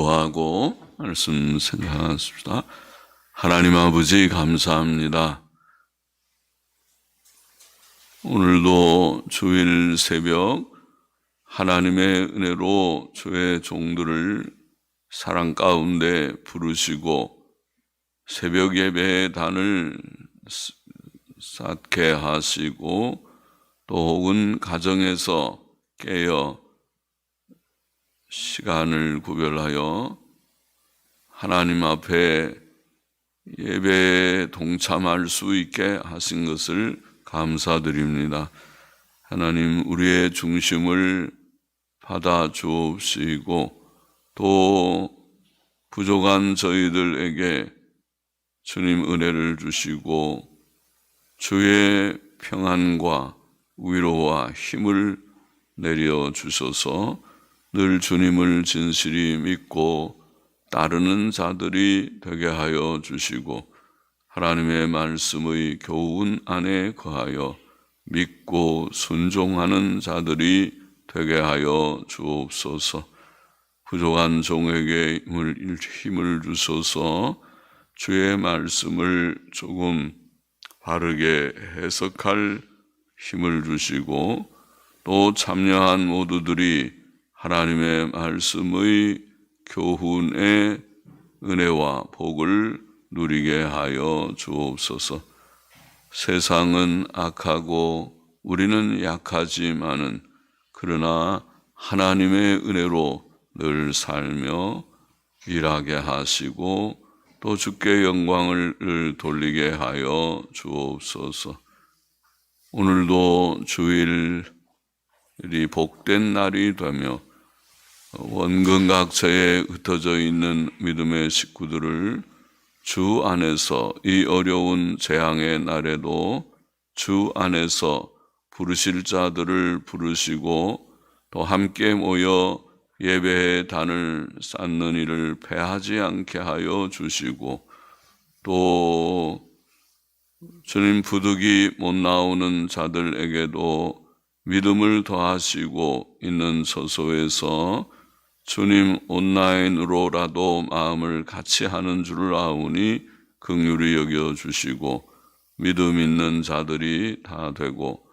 하고 말씀 생각하십시다. 하나님 아버지 감사합니다. 오늘도 주일 새벽 하나님의 은혜로 주의 종들을 사랑 가운데 부르시고 새벽 예배의 단을 쌓게 하시고 또 혹은 가정에서 깨어 시간을 구별하여 하나님 앞에 예배에 동참할 수 있게 하신 것을 감사드립니다. 하나님, 우리의 중심을 받아 주옵시고 또 부족한 저희들에게 주님 은혜를 주시고 주의 평안과 위로와 힘을 내려 주셔서 늘 주님을 진실이 믿고 따르는 자들이 되게 하여 주시고 하나님의 말씀의 교훈 안에 거하여 믿고 순종하는 자들이 되게 하여 주옵소서. 부족한 종에게 힘을 주셔서 주의 말씀을 조금 바르게 해석할 힘을 주시고 또 참여한 모두들이 하나님의 말씀의 교훈의 은혜와 복을 누리게 하여 주옵소서. 세상은 악하고 우리는 약하지만은 그러나 하나님의 은혜로 늘 살며 일하게 하시고 또 주께 영광을 돌리게 하여 주옵소서. 오늘도 주일이 복된 날이 되며 원근각처에 흩어져 있는 믿음의 식구들을 주 안에서 이 어려운 재앙의 날에도 주 안에서 부르실 자들을 부르시고 또 함께 모여 예배의 단을 쌓는 일을 패하지 않게 하여 주시고 또 주님 부득이 못 나오는 자들에게도 믿음을 더하시고 있는 처소에서 주님 온라인으로라도 마음을 같이 하는 줄을 아오니 긍휼히 여겨주시고 믿음 있는 자들이 다 되고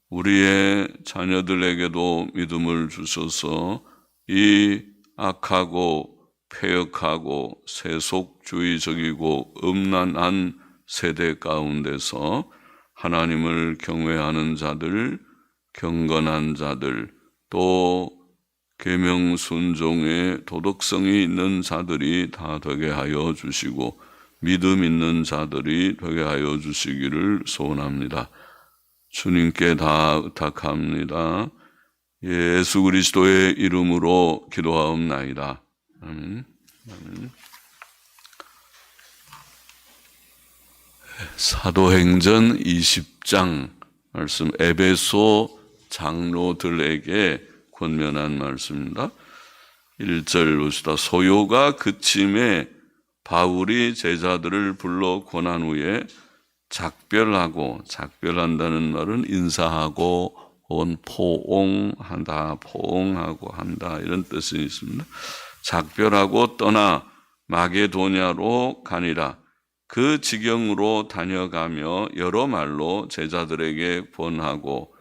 우리의 자녀들에게도 믿음을 주셔서 이 악하고 폐역하고 세속주의적이고 음란한 세대 가운데서 하나님을 경외하는 자들, 경건한 자들, 또 계명 순종의 도덕성이 있는 자들이 다 되게 하여 주시고 믿음 있는 자들이 되게 하여 주시기를 소원합니다. 주님께 다 의탁합니다. 예수 그리스도의 이름으로 기도하옵나이다. 아멘. 아멘. 사도행전 20장 말씀, 에베소 장로들에게 권면한 말씀입니다. 1절 봅시다. 소요가 그침에 바울이 제자들을 불러 권한 후에 작별한다는 말은 인사하고 혹은 포옹한다, 포옹하고 한다 이런 뜻이 있습니다. 작별하고 떠나 마게도냐로 가니라. 그 지경으로 다녀가며 여러 말로 제자들에게 권하고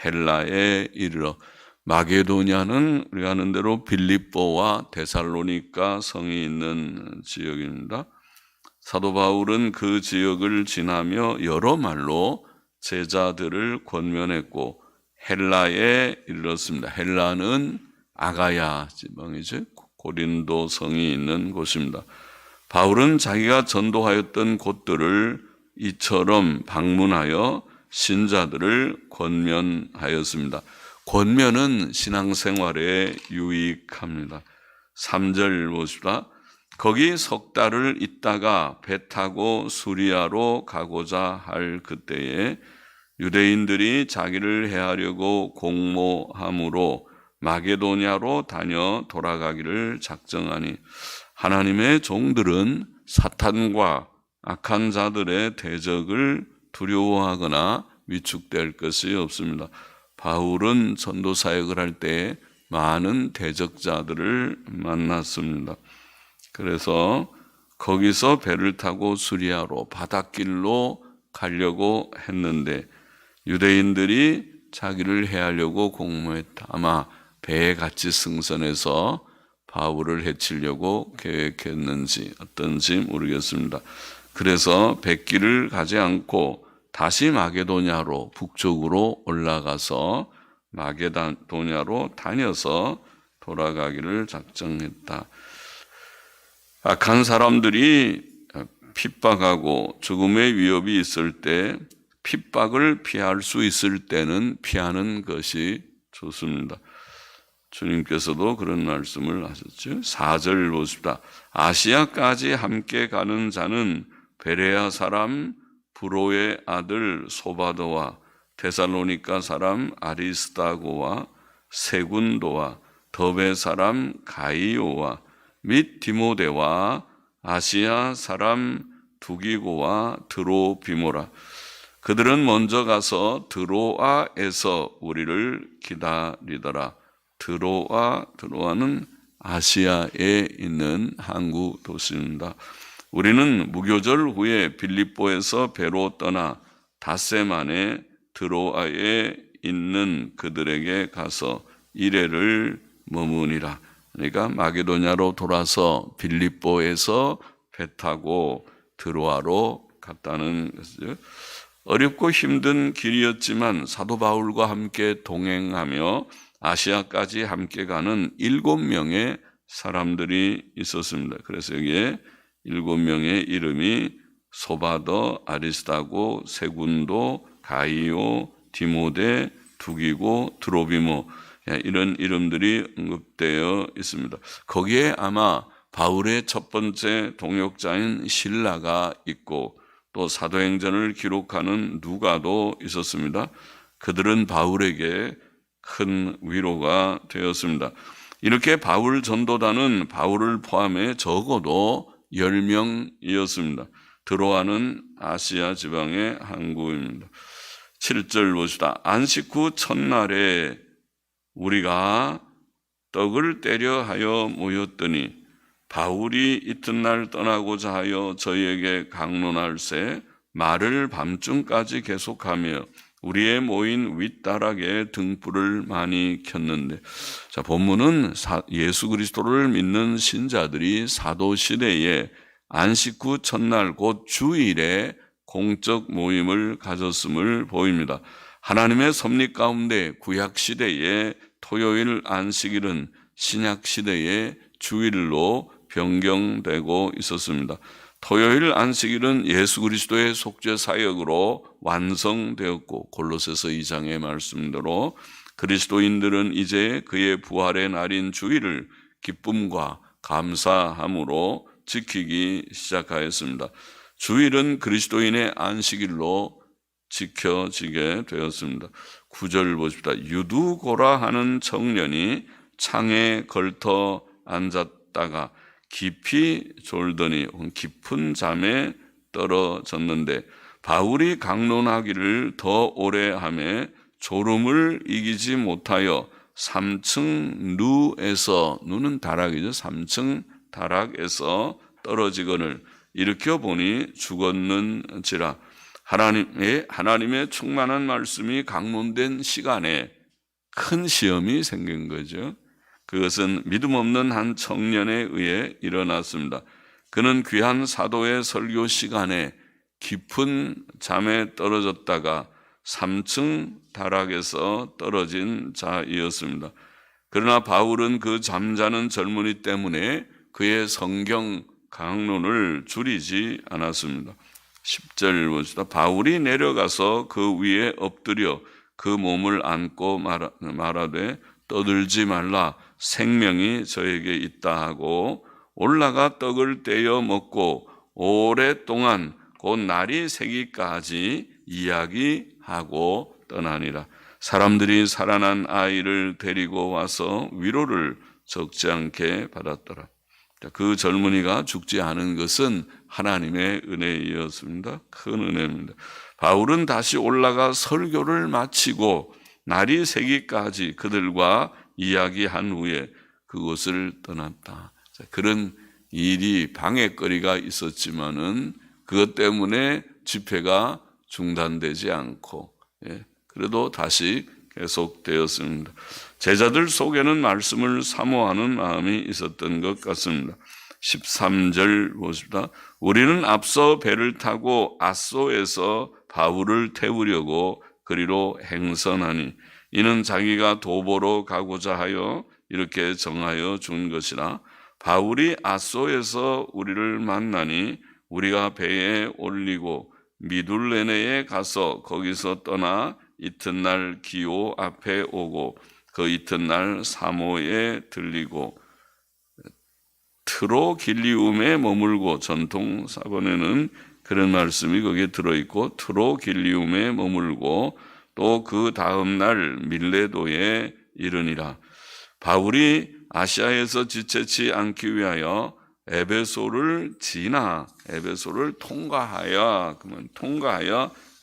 헬라에 이르러. 마게도냐는 우리가 아는 대로 빌립보와 데살로니가 성이 있는 지역입니다. 사도 바울은 그 지역을 지나며 여러 말로 제자들을 권면했고 헬라에 이르렀습니다. 헬라는 아가야 지방이죠. 고린도 성이 있는 곳입니다. 바울은 자기가 전도하였던 곳들을 이처럼 방문하여 신자들을 권면하였습니다. 권면은 신앙생활에 유익합니다. 3절 보십시다. 거기 석 달을 있다가 배 타고 수리아로 가고자 할 그때에 유대인들이 자기를 해하려고 공모함으로 마게도냐로 다녀 돌아가기를 작정하니 하나님의 종들은 사탄과 악한 자들의 대적을 두려워하거나 위축될 것이 없습니다. 바울은 전도 사역을 할 때 많은 대적자들을 만났습니다. 그래서 거기서 배를 타고 수리아로 바닷길로 가려고 했는데 유대인들이 자기를 해하려고 공모했다. 아마 배에 같이 승선해서 바울을 해치려고 계획했는지 어떤지 모르겠습니다. 그래서 뱃길을 가지 않고 다시 마게도냐로 북쪽으로 올라가서 마게도냐로 다녀서 돌아가기를 작정했다. 악한 사람들이 핍박하고 죽음의 위협이 있을 때 핍박을 피할 수 있을 때는 피하는 것이 좋습니다. 주님께서도 그런 말씀을 하셨죠. 4절 보십시다. 아시아까지 함께 가는 자는 베레아 사람 브로의 아들 소바도와 데살로니가 사람 아리스다고와 세군도와 더베 사람 가이오와 및 디모데와 아시아 사람 두기고와 드로비모라. 그들은 먼저 가서 드로아에서 우리를 기다리더라. 드로아는 아시아에 있는 항구 도시입니다. 우리는 무교절 후에 빌립보에서 배로 떠나 닷새 만에 드로아에 있는 그들에게 가서 이래를 머무니라. 그러니까 마게도냐로 돌아서 빌립보에서 배 타고 드로아로 갔다는 것이죠. 어렵고 힘든 길이었지만 사도 바울과 함께 동행하며 아시아까지 함께 가는 7명의 사람들이 있었습니다. 그래서 여기에 7명의 이름이 소바더, 아리스다고, 세군도, 가이오, 디모데, 두기고, 드로비모 이런 이름들이 언급되어 있습니다. 거기에 아마 바울의 첫 번째 동역자인 실라가 있고 또 사도행전을 기록하는 누가도 있었습니다. 그들은 바울에게 큰 위로가 되었습니다. 이렇게 바울 전도단은 바울을 포함해 적어도 10명이었습니다. 드로아는 아시아 지방의 항구입니다. 7절 보시다. 안식 후 첫날에 우리가 떡을 떼려 하여 모였더니 바울이 이튿날 떠나고자 하여 저희에게 강론할새 말을 밤중까지 계속하며 우리의 모인 윗다락에 등불을 많이 켰는데, 자, 본문은 예수 그리스도를 믿는 신자들이 사도 시대에 안식 후 첫날 곧 주일에 공적 모임을 가졌음을 보입니다. 하나님의 섭리 가운데 구약 시대의 토요일 안식일은 신약 시대의 주일로 변경되고 있었습니다. 토요일 안식일은 예수 그리스도의 속죄 사역으로 완성되었고 골로새서 2장의 말씀대로 그리스도인들은 이제 그의 부활의 날인 주일을 기쁨과 감사함으로 지키기 시작하였습니다. 주일은 그리스도인의 안식일로 지켜지게 되었습니다. 9절 보십시다. 유두고라 하는 청년이 창에 걸터 앉았다가 깊이 졸더니 깊은 잠에 떨어졌는데 바울이 강론하기를 더 오래 하며 졸음을 이기지 못하여 3층 누에서, 누는 다락이죠. 3층 다락에서 떨어지거늘 일으켜 보니 죽었는지라. 하나님의 충만한 말씀이 강론된 시간에 큰 시험이 생긴 거죠. 그것은 믿음 없는 한 청년에 의해 일어났습니다. 그는 귀한 사도의 설교 시간에 깊은 잠에 떨어졌다가 3층 다락에서 떨어진 자이었습니다. 그러나 바울은 그 잠자는 젊은이 때문에 그의 성경 강론을 줄이지 않았습니다. 10절 보시다. 바울이 내려가서 그 위에 엎드려 그 몸을 안고 말하되 떠들지 말라, 생명이 저에게 있다 하고 올라가 떡을 떼어 먹고 오랫동안 곧 날이 새기까지 이야기하고 떠나니라. 사람들이 살아난 아이를 데리고 와서 위로를 적지 않게 받았더라. 그 젊은이가 죽지 않은 것은 하나님의 은혜였습니다. 큰 은혜입니다. 바울은 다시 올라가 설교를 마치고 날이 새기까지 그들과 이야기한 후에 그곳을 떠났다. 그런 일이 방해거리가 있었지만은 그것 때문에 집회가 중단되지 않고 그래도 다시 계속되었습니다. 제자들 속에는 말씀을 사모하는 마음이 있었던 것 같습니다. 13절 보십니다. 우리는 앞서 배를 타고 아소에서 바울을 태우려고 그리로 행선하니 이는 자기가 도보로 가고자 하여 이렇게 정하여 준 것이라. 바울이 아소에서 우리를 만나니 우리가 배에 올리고 미둘레네에 가서 거기서 떠나 이튿날 기오 앞에 오고 그 이튿날 사모에 들리고 트로길리움에 머물고, 전통 사본에는 그런 말씀이 거기에 들어있고 트로길리움에 머물고 또 그 다음날 밀레도에 이르니라. 바울이 아시아에서 지체치 않기 위하여 에베소를 지나 에베소를 통과하여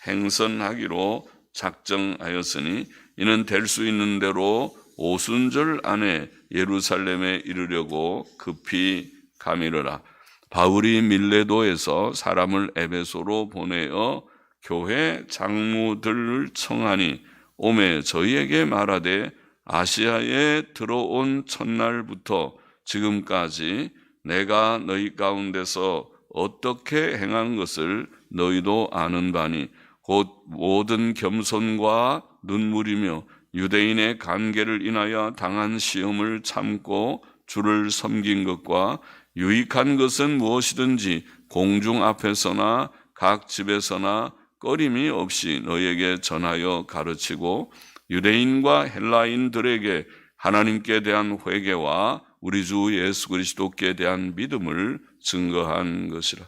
행선하기로 작정하였으니 이는 될 수 있는 대로 오순절 안에 예루살렘에 이르려고 급히 가미르라. 바울이 밀레도에서 사람을 에베소로 보내어 교회 장로들을 청하니 오매 저희에게 말하되 아시아에 들어온 첫날부터 지금까지 내가 너희 가운데서 어떻게 행한 것을 너희도 아는 바니 곧 모든 겸손과 눈물이며 유대인의 관계를 인하여 당한 시험을 참고 주를 섬긴 것과 유익한 것은 무엇이든지 공중 앞에서나 각 집에서나 꺼림이 없이 너희에게 전하여 가르치고 유대인과 헬라인들에게 하나님께 대한 회개와 우리 주 예수 그리스도께 대한 믿음을 증거한 것이라.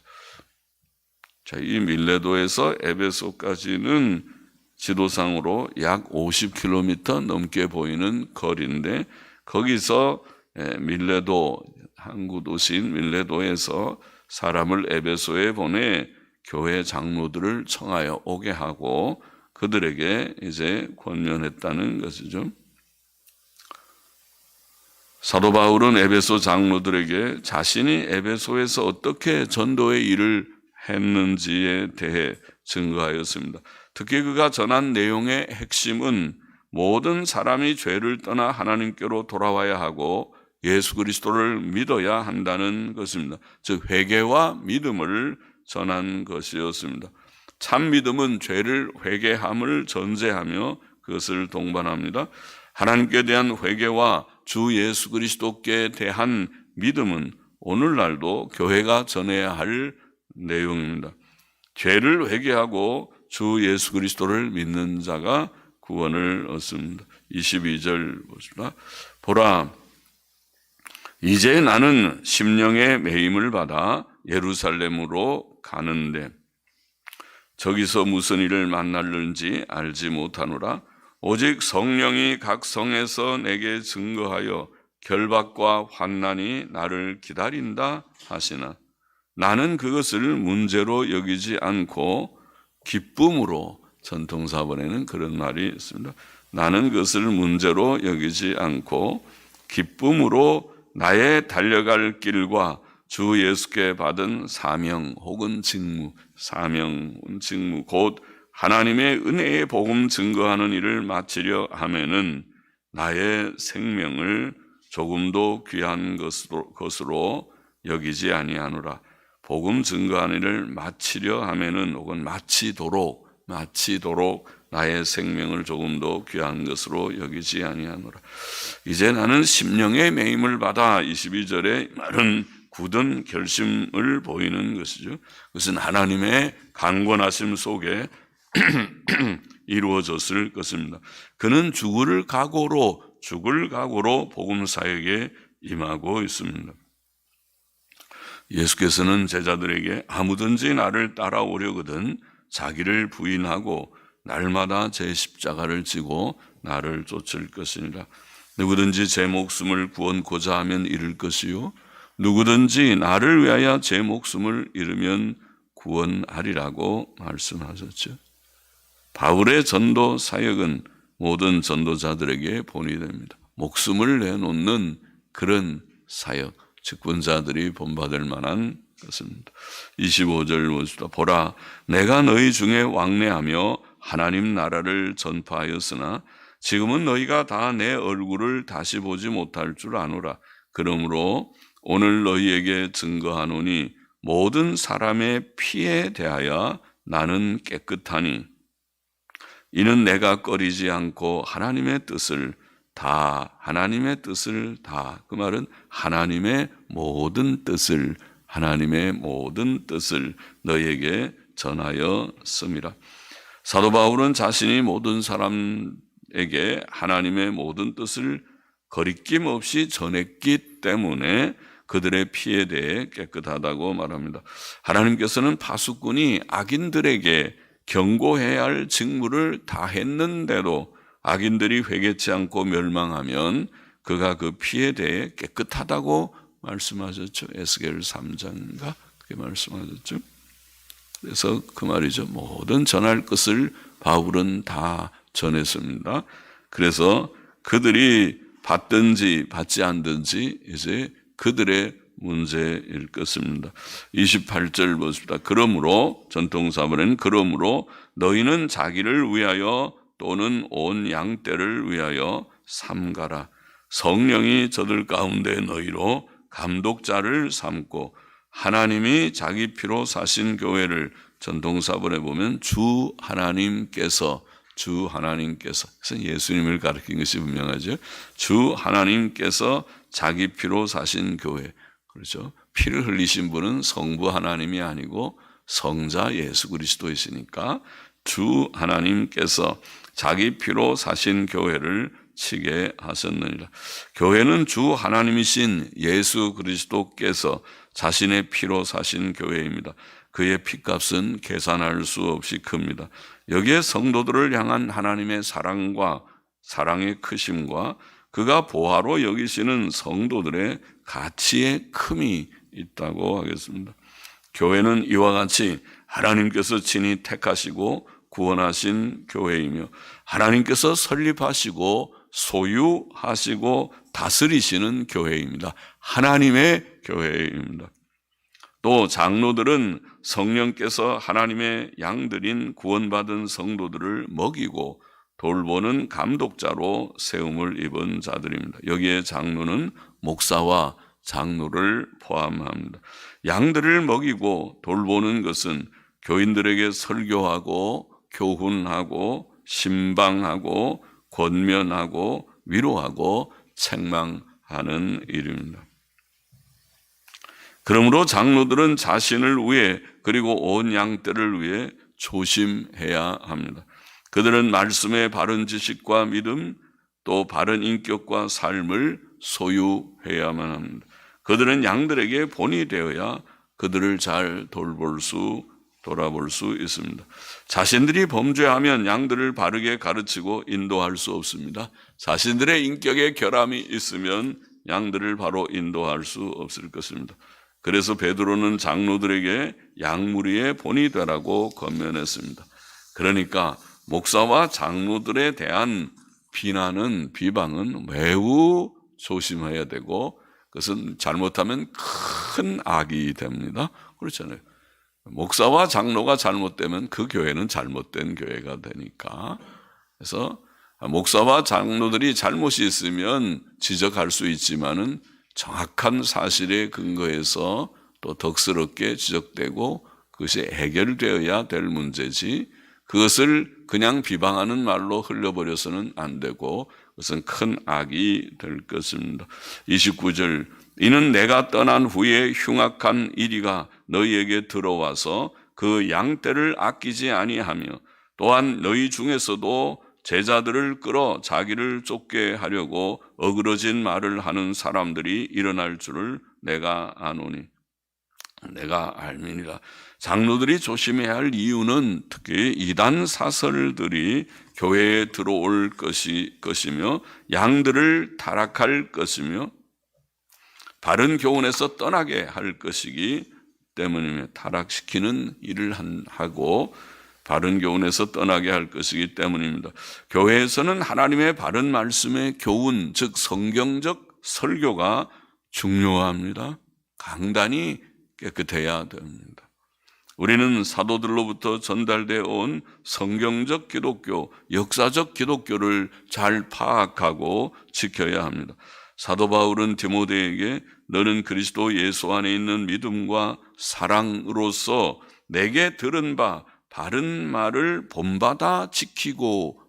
자, 이 밀레도에서 에베소까지는 지도상으로 약 50km 넘게 보이는 거리인데 거기서 밀레도, 항구 도시인 밀레도에서 사람을 에베소에 보내 교회 장로들을 청하여 오게 하고 그들에게 이제 권면했다는 것이죠. 사도 바울은 에베소 장로들에게 자신이 에베소에서 어떻게 전도의 일을 했는지에 대해 증거하였습니다. 특히 그가 전한 내용의 핵심은 모든 사람이 죄를 떠나 하나님께로 돌아와야 하고 예수 그리스도를 믿어야 한다는 것입니다. 즉 회개와 믿음을 전한 것이었습니다. 참 믿음은 죄를 회개함을 전제하며 그것을 동반합니다. 하나님께 대한 회개와 주 예수 그리스도께 대한 믿음은 오늘날도 교회가 전해야 할 내용입니다. 죄를 회개하고 주 예수 그리스도를 믿는 자가 구원을 얻습니다. 22절 보십니다. 보라, 이제 나는 심령의 매임을 받아 예루살렘으로 가는데 저기서 무슨 일을 만날는지 알지 못하노라. 오직 성령이 각 성에서 내게 증거하여 결박과 환난이 나를 기다린다 하시나 나는 그것을 문제로 여기지 않고 기쁨으로, 전통사본에는 그런 말이 있습니다. 나는 그것을 문제로 여기지 않고 기쁨으로 나의 달려갈 길과 주 예수께 받은 사명 혹은 직무, 곧 하나님의 은혜의 복음 증거하는 일을 마치려 하면은 나의 생명을 조금도 귀한 것으로 여기지 아니하노라. 복음 증거하는 일을 마치려 하면은 혹은 마치도록 나의 생명을 조금도 귀한 것으로 여기지 아니하노라. 이제 나는 심령의 매임을 받아, 22절에 말은 굳은 결심을 보이는 것이죠. 그것은 하나님의 강권하심 속에 이루어졌을 것입니다. 그는 죽을 각오로 복음 사역에 임하고 있습니다. 예수께서는 제자들에게 아무든지 나를 따라오려거든 자기를 부인하고 날마다 제 십자가를 지고 나를 쫓을 것이니라. 누구든지 제 목숨을 구원고자 하면 잃을 것이요 누구든지 나를 위하여 제 목숨을 잃으면 구원하리라고 말씀하셨죠. 바울의 전도 사역은 모든 전도자들에게 본이 됩니다. 목숨을 내놓는 그런 사역, 직분자들이 본받을 만한 것입니다. 25절 봅시다. 보라, 내가 너희 중에 왕래하며 하나님 나라를 전파하였으나 지금은 너희가 다 내 얼굴을 다시 보지 못할 줄 아노라. 그러므로 오늘 너희에게 증거하노니 모든 사람의 피에 대하여 나는 깨끗하니 이는 내가 꺼리지 않고 하나님의 뜻을 다 그 말은 하나님의 모든 뜻을 너희에게 전하였음이라. 사도 바울은 자신이 모든 사람에게 하나님의 모든 뜻을 거리낌 없이 전했기 때문에 그들의 피에 대해 깨끗하다고 말합니다. 하나님께서는 파수꾼이 악인들에게 경고해야 할 직무를 다 했는데도 악인들이 회개치 않고 멸망하면 그가 그 피에 대해 깨끗하다고 말씀하셨죠. 에스겔 3장인가 그렇게 말씀하셨죠. 그래서 그 말이죠. 모든 전할 것을 바울은 다 전했습니다. 그래서 그들이 받든지 받지 않든지 이제 그들의 문제일 것입니다. 28절 보십시다. 그러므로 전통사본에는 그러므로 너희는 자기를 위하여 또는 온 양떼를 위하여 삼가라. 성령이 저들 가운데 너희로 감독자를 삼고 하나님이 자기 피로 사신 교회를 전통사본에 보면 주 하나님께서 그래서 예수님을 가리킨 것이 분명하죠. 주 하나님께서 자기 피로 사신 교회, 그렇죠. 피를 흘리신 분은 성부 하나님이 아니고 성자 예수 그리스도이시니까 주 하나님께서 자기 피로 사신 교회를 치게 하셨느니라. 교회는 주 하나님이신 예수 그리스도께서 자신의 피로 사신 교회입니다. 그의 피값은 계산할 수 없이 큽니다. 여기에 성도들을 향한 하나님의 사랑과 사랑의 크심과 그가 보화로 여기시는 성도들의 가치의 큼이 있다고 하겠습니다. 교회는 이와 같이 하나님께서 친히 택하시고 구원하신 교회이며 하나님께서 설립하시고 소유하시고 다스리시는 교회입니다. 하나님의 교회입니다. 또 장로들은 성령께서 하나님의 양들인 구원받은 성도들을 먹이고 돌보는 감독자로 세움을 입은 자들입니다. 여기에 장로는 목사와 장로를 포함합니다. 양들을 먹이고 돌보는 것은 교인들에게 설교하고 교훈하고 신방하고 권면하고 위로하고 책망하는 일입니다. 그러므로 장로들은 자신을 위해 그리고 온 양떼를 위해 조심해야 합니다. 그들은 말씀의 바른 지식과 믿음 또 바른 인격과 삶을 소유해야만 합니다. 그들은 양들에게 본이 되어야 그들을 잘 돌볼 돌아볼 수 있습니다. 자신들이 범죄하면 양들을 바르게 가르치고 인도할 수 없습니다. 자신들의 인격에 결함이 있으면 양들을 바로 인도할 수 없을 것입니다. 그래서 베드로는 장로들에게 양무리의 본이 되라고 권면했습니다. 그러니까 목사와 장로들에 대한 비방은 매우 조심해야 되고 그것은 잘못하면 큰 악이 됩니다. 그렇잖아요. 목사와 장로가 잘못되면 그 교회는 잘못된 교회가 되니까. 그래서 목사와 장로들이 잘못이 있으면 지적할 수 있지만은 정확한 사실에 근거해서 또 덕스럽게 지적되고 그것이 해결되어야 될 문제지 그것을 그냥 비방하는 말로 흘려버려서는 안 되고 그것은 큰 악이 될 것입니다. 29절 이는 내가 떠난 후에 흉악한 이리가 너희에게 들어와서 그 양떼를 아끼지 아니하며 또한 너희 중에서도 제자들을 끌어 자기를 쫓게 하려고 어그러진 말을 하는 사람들이 일어날 줄을 내가 아노니 내가 알미니라. 장로들이 조심해야 할 이유는 특히 이단 사설들이 교회에 들어올 것이며 양들을 타락할 것이며 바른 교훈에서 떠나게 할 것이기 때문이며 타락시키는 일을 하고 바른 교훈에서 떠나게 할 것이기 때문입니다. 교회에서는 하나님의 바른 말씀의 교훈, 즉 성경적 설교가 중요합니다. 강단이 깨끗해야 됩니다. 우리는 사도들로부터 전달되어 온 성경적 기독교, 역사적 기독교를 잘 파악하고 지켜야 합니다. 사도 바울은 디모데에게 너는 그리스도 예수 안에 있는 믿음과 사랑으로서 내게 들은 바 바른 말을 본받아 지키고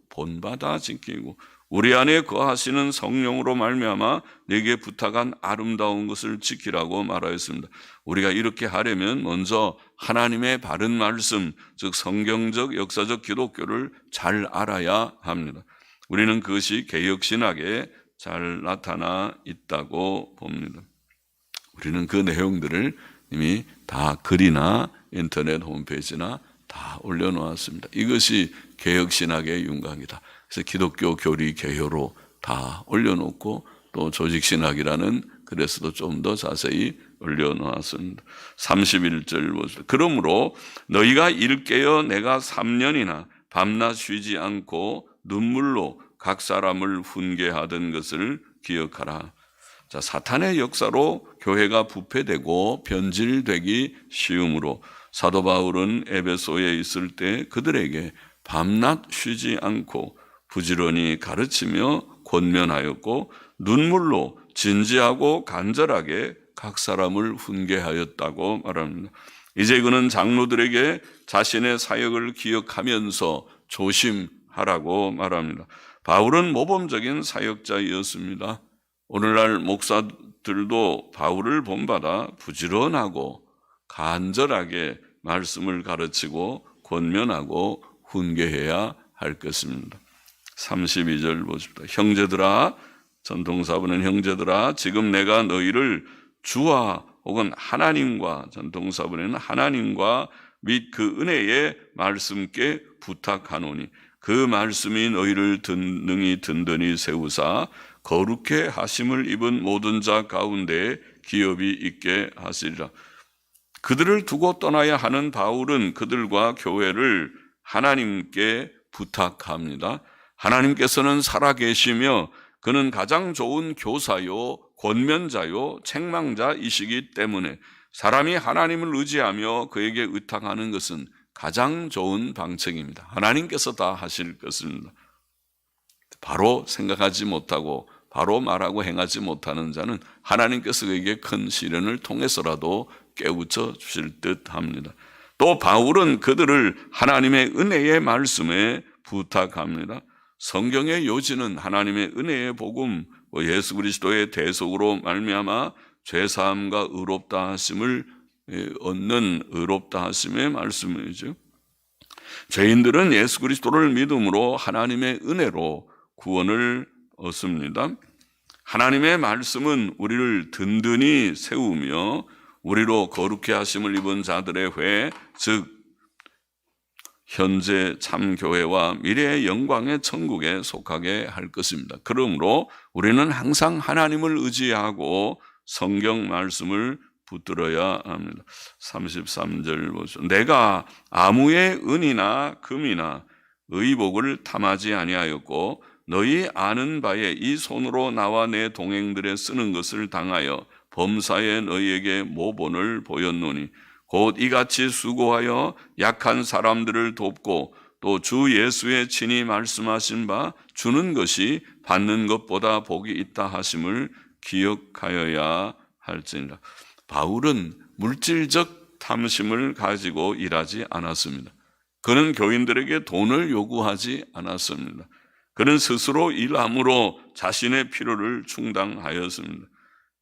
우리 안에 거하시는 성령으로 말미암아 내게 부탁한 아름다운 것을 지키라고 말하였습니다. 우리가 이렇게 하려면 먼저 하나님의 바른 말씀, 즉 성경적 역사적 기독교를 잘 알아야 합니다. 우리는 그것이 개역신학에 잘 나타나 있다고 봅니다. 우리는 그 내용들을 이미 다 글이나 인터넷 홈페이지나 다 올려놓았습니다. 이것이 개역신학의 윤곽이다. 그래서 기독교 교리 개요로 다 올려놓고 또 조직신학이라는 글에서도 좀 더 자세히 올려놓았습니다. 31절 보세요. 그러므로 너희가 일깨어 내가 3년이나 밤낮 쉬지 않고 눈물로 각 사람을 훈계하던 것을 기억하라. 자, 사탄의 역사로 교회가 부패되고 변질되기 쉬우므로 사도 바울은 에베소에 있을 때 그들에게 밤낮 쉬지 않고 부지런히 가르치며 권면하였고 눈물로 진지하고 간절하게 각 사람을 훈계하였다고 말합니다. 이제 그는 장로들에게 자신의 사역을 기억하면서 조심하라고 말합니다. 바울은 모범적인 사역자였습니다. 오늘날 목사들도 바울을 본받아 부지런하고 간절하게 말씀을 가르치고 권면하고 훈계해야 할 것입니다. 32절 보십시다. 형제들아, 전통사부는 형제들아, 지금 내가 너희를 주와 혹은 하나님과, 전통사부는 하나님과 및 그 은혜의 말씀께 부탁하노니 그 말씀이 너희를 능히 든든히 세우사 거룩해 하심을 입은 모든 자 가운데 기업이 있게 하시리라. 그들을 두고 떠나야 하는 바울은 그들과 교회를 하나님께 부탁합니다. 하나님께서는 살아계시며 그는 가장 좋은 교사요, 권면자요, 책망자이시기 때문에 사람이 하나님을 의지하며 그에게 의탁하는 것은 가장 좋은 방책입니다. 하나님께서 다 하실 것입니다. 바로 생각하지 못하고 바로 말하고 행하지 못하는 자는 하나님께서 그에게 큰 시련을 통해서라도 깨우쳐 주실 듯 합니다. 또 바울은 그들을 하나님의 은혜의 말씀에 부탁합니다. 성경의 요지는 하나님의 은혜의 복음, 예수 그리스도의 대속으로 말미암아 죄사함과 의롭다 하심을 얻는 의롭다 하심의 말씀이죠. 죄인들은 예수 그리스도를 믿음으로 하나님의 은혜로 구원을 얻습니다. 하나님의 말씀은 우리를 든든히 세우며 우리로 거룩해 하심을 입은 자들의 회, 즉 현재 참교회와 미래의 영광의 천국에 속하게 할 것입니다. 그러므로 우리는 항상 하나님을 의지하고 성경 말씀을 붙들어야 합니다. 33절 보시죠. 내가 아무의 은이나 금이나 의복을 탐하지 아니하였고 너희 아는 바에 이 손으로 나와 내 동행들의 쓰는 것을 당하여 범사에 너희에게 모본을 보였노니 곧 이같이 수고하여 약한 사람들을 돕고 또 주 예수의 친히 말씀하신 바 주는 것이 받는 것보다 복이 있다 하심을 기억하여야 할지니라. 바울은 물질적 탐심을 가지고 일하지 않았습니다. 그는 교인들에게 돈을 요구하지 않았습니다. 그는 스스로 일함으로 자신의 필요를 충당하였습니다.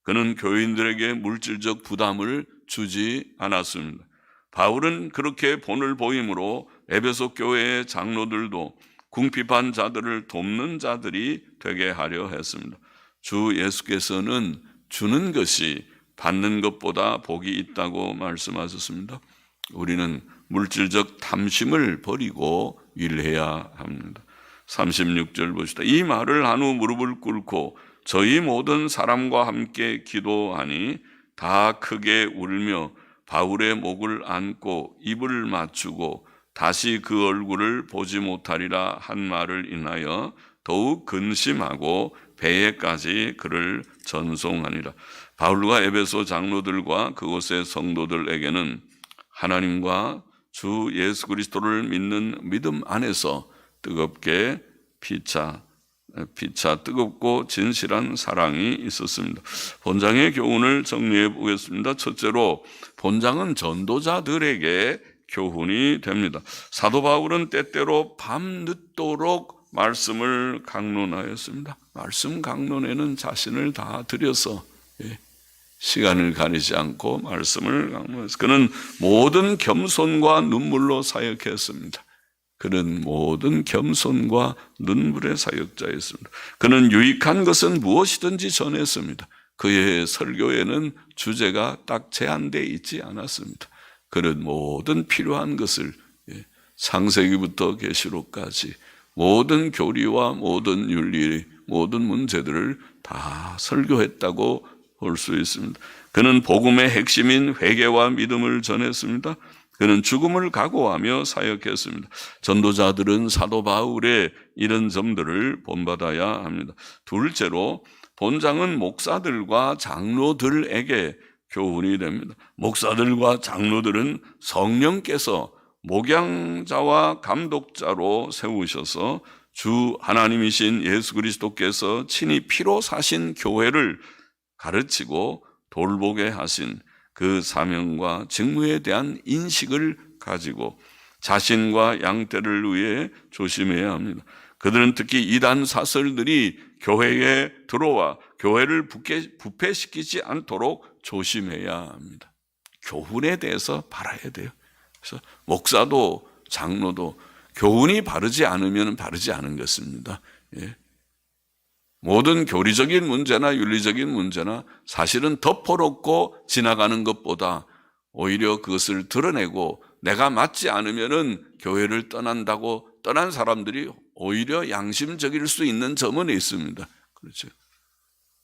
그는 교인들에게 물질적 부담을 주지 않았습니다. 바울은 그렇게 본을 보임으로 에베소 교회의 장로들도 궁핍한 자들을 돕는 자들이 되게 하려 했습니다. 주 예수께서는 주는 것이 받는 것보다 복이 있다고 말씀하셨습니다. 우리는 물질적 탐심을 버리고 일해야 합니다. 36절 보시다. 이 말을 한 후 무릎을 꿇고 저희 모든 사람과 함께 기도하니 다 크게 울며 바울의 목을 안고 입을 맞추고 다시 그 얼굴을 보지 못하리라 한 말을 인하여 더욱 근심하고 배에까지 그를 전송하니라. 바울과 에베소 장로들과 그곳의 성도들에게는 하나님과 주 예수 그리스도를 믿는 믿음 안에서 뜨겁게 피차 뜨겁고 진실한 사랑이 있었습니다. 본장의 교훈을 정리해 보겠습니다. 첫째로, 본장은 전도자들에게 교훈이 됩니다. 사도 바울은 때때로 밤늦도록 말씀을 강론하였습니다. 말씀 강론에는 자신을 다 들여서 시간을 가리지 않고 말씀을 강론해서 그는 모든 겸손과 눈물로 사역했습니다. 그는 모든 겸손과 눈물의 사역자였습니다. 그는 유익한 것은 무엇이든지 전했습니다. 그의 설교에는 주제가 딱 제한되어 있지 않았습니다. 그는 모든 필요한 것을 창세기부터 계시록까지 모든 교리와 모든 윤리, 모든 문제들을 다 설교했다고 볼 수 있습니다. 그는 복음의 핵심인 회개와 믿음을 전했습니다. 그는 죽음을 각오하며 사역했습니다. 전도자들은 사도 바울의 이런 점들을 본받아야 합니다. 둘째로, 본장은 목사들과 장로들에게 교훈이 됩니다. 목사들과 장로들은 성령께서 목양자와 감독자로 세우셔서 주 하나님이신 예수 그리스도께서 친히 피로 사신 교회를 가르치고 돌보게 하신 그 사명과 직무에 대한 인식을 가지고 자신과 양떼를 위해 조심해야 합니다. 그들은 특히 이단 사설들이 교회에 들어와 교회를 부패시키지 않도록 조심해야 합니다. 교훈에 대해서 바라야 돼요. 그래서 목사도 장로도 교훈이 바르지 않으면 바르지 않은 것입니다. 모든 교리적인 문제나 윤리적인 문제나 사실은 덮어놓고 지나가는 것보다 오히려 그것을 드러내고 내가 맞지 않으면은 교회를 떠난다고 떠난 사람들이 오히려 양심적일 수 있는 점은 있습니다. 그렇죠.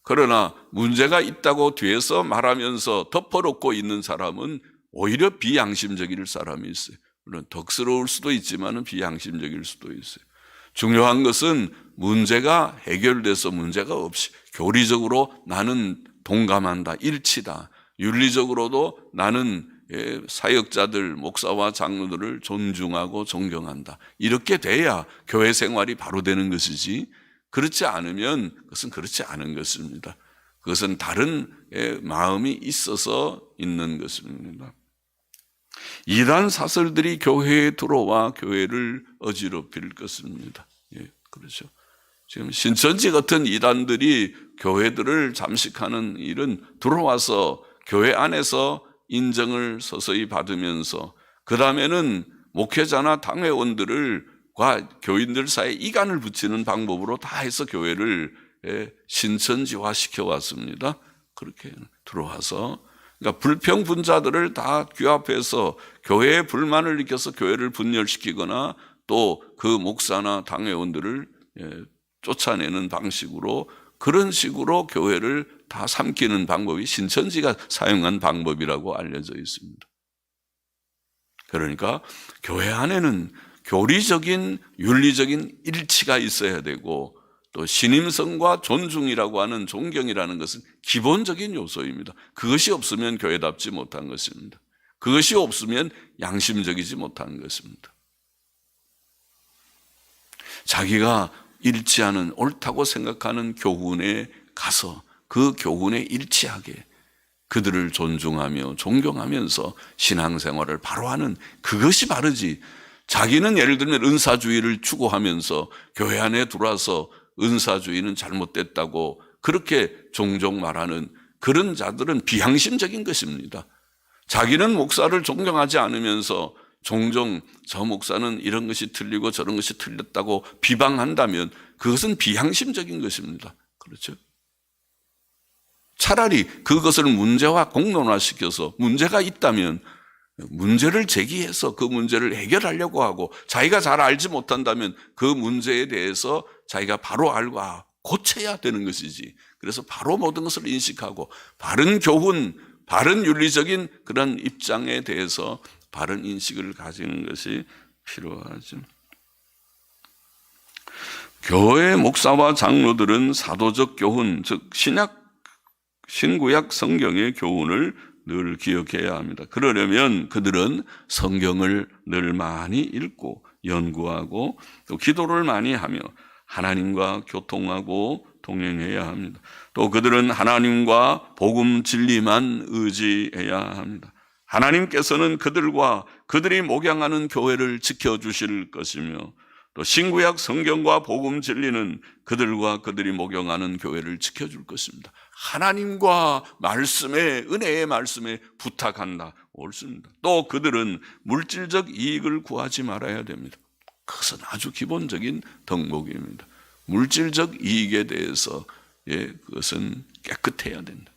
그러나 문제가 있다고 뒤에서 말하면서 덮어놓고 있는 사람은 오히려 비양심적일 사람이 있어요. 물론 덕스러울 수도 있지만 비양심적일 수도 있어요. 중요한 것은 문제가 해결돼서 문제가 없이 교리적으로 나는 동감한다, 일치다. 윤리적으로도 나는 사역자들, 목사와 장로들을 존중하고 존경한다. 이렇게 돼야 교회 생활이 바로 되는 것이지, 그렇지 않으면 그것은 그렇지 않은 것입니다. 그것은 다른 마음이 있어서 있는 것입니다. 이단 사설들이 교회에 들어와 교회를 어지럽힐 것입니다. 그렇죠. 지금 신천지 같은 이단들이 교회들을 잠식하는 일은 들어와서 교회 안에서 인정을 서서히 받으면서 그 다음에는 목회자나 당회원들과 교인들 사이에 이간을 붙이는 방법으로 다 해서 교회를 신천지화 시켜왔습니다. 그렇게 들어와서 그러니까 불평분자들을 다 규합해서 교회에 불만을 일으켜서 교회를 분열시키거나 또 그 목사나 당회원들을 쫓아내는 방식으로 그런 식으로 교회를 다 삼키는 방법이 신천지가 사용한 방법이라고 알려져 있습니다. 그러니까 교회 안에는 교리적인 윤리적인 일치가 있어야 되고 또 신임성과 존중이라고 하는 존경이라는 것은 기본적인 요소입니다. 그것이 없으면 교회답지 못한 것입니다. 그것이 없으면 양심적이지 못한 것입니다. 자기가 일치하는 옳다고 생각하는 교훈에 가서 그 교훈에 일치하게 그들을 존중하며 존경하면서 신앙생활을 바로 하는 그것이 바르지, 자기는 예를 들면 은사주의를 추구하면서 교회 안에 들어와서 은사주의는 잘못됐다고 그렇게 종종 말하는 그런 자들은 비양심적인 것입니다. 자기는 목사를 존경하지 않으면서 종종 저 목사는 이런 것이 틀리고 저런 것이 틀렸다고 비방한다면 그것은 비양심적인 것입니다. 그렇죠? 차라리 그것을 문제와 공론화시켜서 문제가 있다면 문제를 제기해서 그 문제를 해결하려고 하고 자기가 잘 알지 못한다면 그 문제에 대해서 자기가 바로 알고 고쳐야 되는 것이지. 그래서 바로 모든 것을 인식하고 바른 교훈, 바른 윤리적인 그런 입장에 대해서 바른 인식을 가지는 것이 필요하죠. 교회 목사와 장로들은 사도적 교훈, 즉 신구약 성경의 교훈을 늘 기억해야 합니다. 그러려면 그들은 성경을 늘 많이 읽고 연구하고 또 기도를 많이 하며 하나님과 교통하고 동행해야 합니다. 또 그들은 하나님과 복음 진리만 의지해야 합니다. 하나님께서는 그들과 그들이 목양하는 교회를 지켜주실 것이며 또 신구약 성경과 복음 진리는 그들과 그들이 목양하는 교회를 지켜줄 것입니다. 하나님과 말씀에, 은혜의 말씀에 부탁한다. 옳습니다. 또 그들은 물질적 이익을 구하지 말아야 됩니다. 그것은 아주 기본적인 덕목입니다. 물질적 이익에 대해서 그것은 깨끗해야 된다.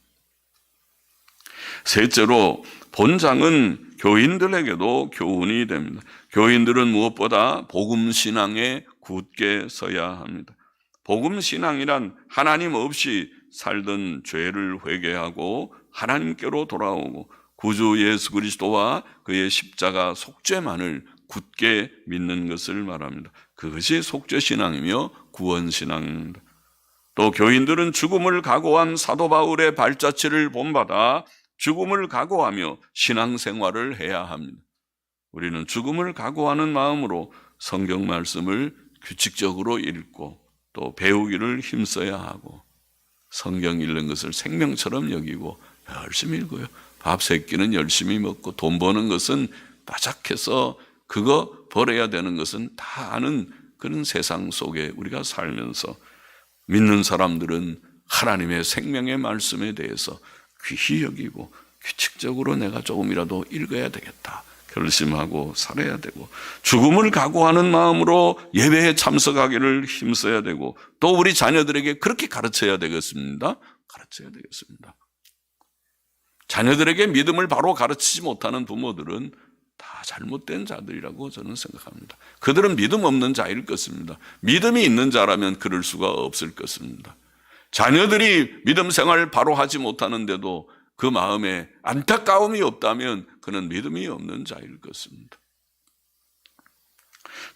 셋째로 본장은 교인들에게도 교훈이 됩니다. 교인들은 무엇보다 복음신앙에 굳게 서야 합니다. 복음신앙이란 하나님 없이 살던 죄를 회개하고 하나님께로 돌아오고 구주 예수 그리스도와 그의 십자가 속죄만을 굳게 믿는 것을 말합니다. 그것이 속죄신앙이며 구원신앙입니다. 또 교인들은 죽음을 각오한 사도 바울의 발자취를 본받아 죽음을 각오하며 신앙생활을 해야 합니다. 우리는 죽음을 각오하는 마음으로 성경 말씀을 규칙적으로 읽고 또 배우기를 힘써야 하고 성경 읽는 것을 생명처럼 여기고 열심히 읽어요. 밥 세 끼는 열심히 먹고 돈 버는 것은 바짝해서 그거 벌어야 되는 것은 다 아는 그런 세상 속에 우리가 살면서 믿는 사람들은 하나님의 생명의 말씀에 대해서 귀히 여기고 규칙적으로 내가 조금이라도 읽어야 되겠다 결심하고 살아야 되고 죽음을 각오하는 마음으로 예배에 참석하기를 힘써야 되고 또 우리 자녀들에게 그렇게 가르쳐야 되겠습니다. 가르쳐야 되겠습니다. 자녀들에게 믿음을 바로 가르치지 못하는 부모들은 다 잘못된 자들이라고 저는 생각합니다. 그들은 믿음 없는 자일 것입니다. 믿음이 있는 자라면 그럴 수가 없을 것입니다. 자녀들이 믿음 생활을 바로 하지 못하는데도 그 마음에 안타까움이 없다면 그는 믿음이 없는 자일 것입니다.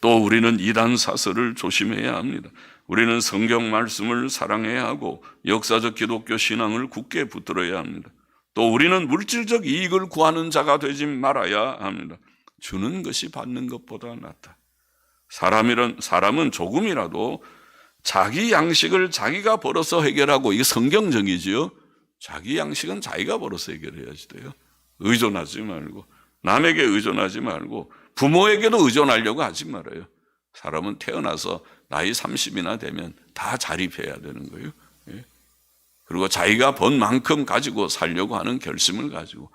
또 우리는 이단 사설을 조심해야 합니다. 우리는 성경 말씀을 사랑해야 하고 역사적 기독교 신앙을 굳게 붙들어야 합니다. 또 우리는 물질적 이익을 구하는 자가 되지 말아야 합니다. 주는 것이 받는 것보다 낫다. 사람은 조금이라도 자기 양식을 자기가 벌어서 해결하고, 이게 성경적이지요. 자기 양식은 자기가 벌어서 해결해야지 돼요. 의존하지 말고, 남에게 의존하지 말고, 부모에게도 의존하려고 하지 말아요. 사람은 태어나서 나이 30이나 되면 다 자립해야 되는 거예요. 그리고 자기가 번 만큼 가지고 살려고 하는 결심을 가지고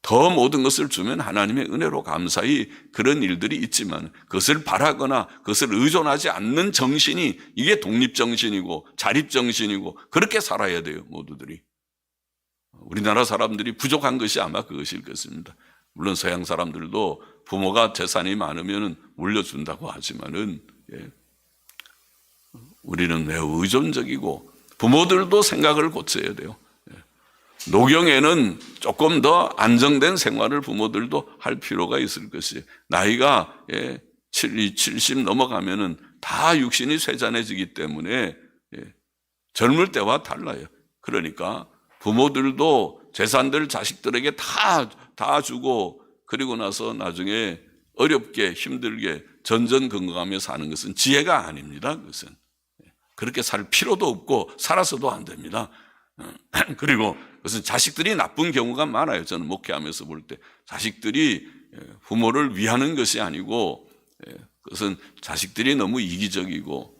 더 모든 것을 주면 하나님의 은혜로 감사히 그런 일들이 있지만 그것을 바라거나 그것을 의존하지 않는 정신이, 이게 독립정신이고 자립정신이고 그렇게 살아야 돼요. 모두들이. 우리나라 사람들이 부족한 것이 아마 그것일 것입니다. 물론 서양 사람들도 부모가 재산이 많으면 물려준다고 하지만은 우리는 매우 의존적이고 부모들도 생각을 고쳐야 돼요. 노경에는 조금 더 안정된 생활을 부모들도 할 필요가 있을 것이에요. 나이가 70 넘어가면은 다 육신이 쇠잔해지기 때문에 젊을 때와 달라요. 그러니까 부모들도 재산들 자식들에게 다 주고 그리고 나서 나중에 어렵게 힘들게 전전긍긍하며 사는 것은 지혜가 아닙니다. 그것은. 그렇게 살 필요도 없고 살아서도 안 됩니다. 그리고 그것은 자식들이 나쁜 경우가 많아요. 저는 목회하면서 볼 때 자식들이 부모를 위하는 것이 아니고 그것은 자식들이 너무 이기적이고,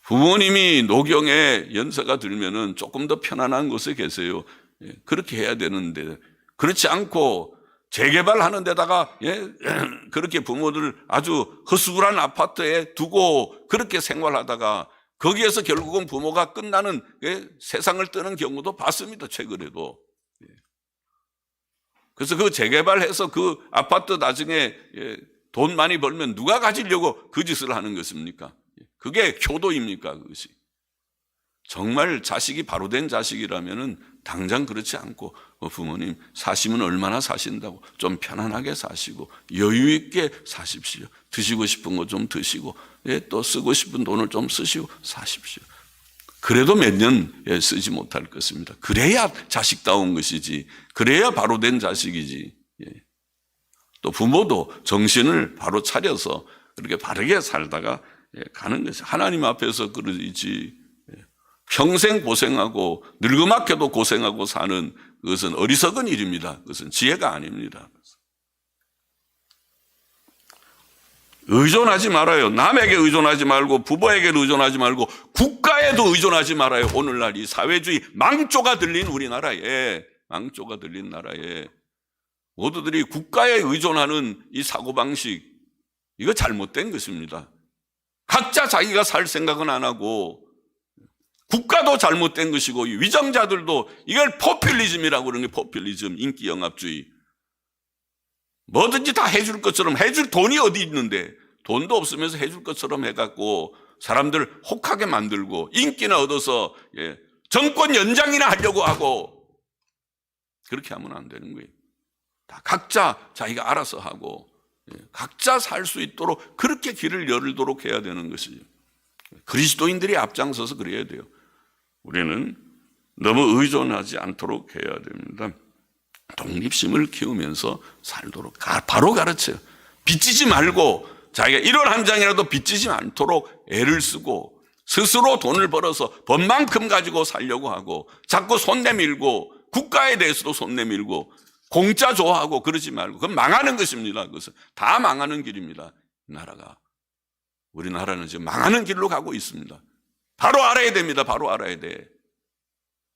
부모님이 노경에 연세가 들면은 조금 더 편안한 곳에 계세요. 그렇게 해야 되는데 그렇지 않고 재개발하는 데다가 그렇게 부모들 아주 허술한 아파트에 두고 그렇게 생활하다가 거기에서 결국은 부모가 끝나는 세상을 떠는 경우도 봤습니다. 최근에도. 그래서 그 재개발해서 그 아파트 나중에 돈 많이 벌면 누가 가지려고 그 짓을 하는 것입니까? 그게 효도입니까? 그것이. 정말 자식이 바로 된 자식이라면은 당장 그렇지 않고 부모님 사시면 얼마나 사신다고 좀 편안하게 사시고 여유 있게 사십시오. 드시고 싶은 거 좀 드시고 또 쓰고 싶은 돈을 좀 쓰시고 사십시오. 그래도 몇 년 쓰지 못할 것입니다. 그래야 자식다운 것이지. 그래야 바로 된 자식이지. 또 부모도 정신을 바로 차려서 그렇게 바르게 살다가 가는 것이 하나님 앞에서 그러지. 평생 고생하고 늙음하게도 고생하고 사는 그것은 어리석은 일입니다. 그것은 지혜가 아닙니다. 의존하지 말아요. 남에게 의존하지 말고 부모에게 의존하지 말고 국가에도 의존하지 말아요. 오늘날 이 사회주의 망조가 들린 우리나라에, 망조가 들린 나라에 모두들이 국가에 의존하는 이 사고방식, 이거 잘못된 것입니다. 각자 자기가 살 생각은 안 하고 국가도 잘못된 것이고 위정자들도 이걸 포퓰리즘이라고 그러는 게 포퓰리즘, 인기영합주의. 뭐든지 다 해줄 것처럼, 해줄 돈이 어디 있는데 돈도 없으면서 해줄 것처럼 해갖고 사람들 혹하게 만들고 인기나 얻어서 정권 연장이나 하려고 하고 그렇게 하면 안 되는 거예요. 다 각자 자기가 알아서 하고 각자 살 수 있도록 그렇게 길을 열도록 해야 되는 것이죠. 그리스도인들이 앞장서서 그래야 돼요. 우리는 너무 의존하지 않도록 해야 됩니다. 독립심을 키우면서 살도록 바로 가르쳐요. 빚지지 말고 자기가 1원 한 장이라도 빚지지 않도록 애를 쓰고 스스로 돈을 벌어서 번 만큼 가지고 살려고 하고 자꾸 손 내밀고 국가에 대해서도 손 내밀고 공짜 좋아하고 그러지 말고 그건 망하는 것입니다. 그것은 다 망하는 길입니다. 나라가. 우리나라는 지금 망하는 길로 가고 있습니다. 바로 알아야 됩니다. 바로 알아야 돼.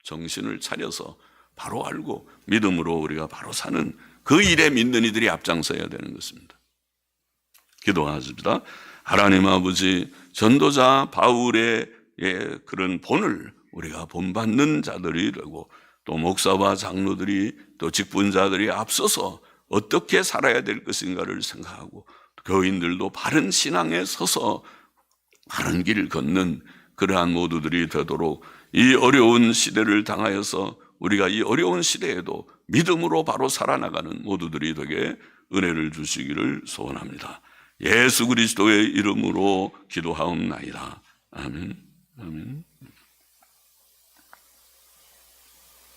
정신을 차려서 바로 알고 믿음으로 우리가 바로 사는 그 일에 믿는 이들이 앞장서야 되는 것입니다. 기도하십니다. 하나님 아버지, 전도자 바울의 그런 본을 우리가 본받는 자들이 되고 또 목사와 장로들이 또 직분자들이 앞서서 어떻게 살아야 될 것인가를 생각하고 교인들도 바른 신앙에 서서 바른 길을 걷는 그러한 모두들이 되도록 이 어려운 시대를 당하여서 우리가 이 어려운 시대에도 믿음으로 바로 살아나가는 모두들이 되게 은혜를 주시기를 소원합니다. 예수 그리스도의 이름으로 기도하옵나이다. 아멘. 아멘.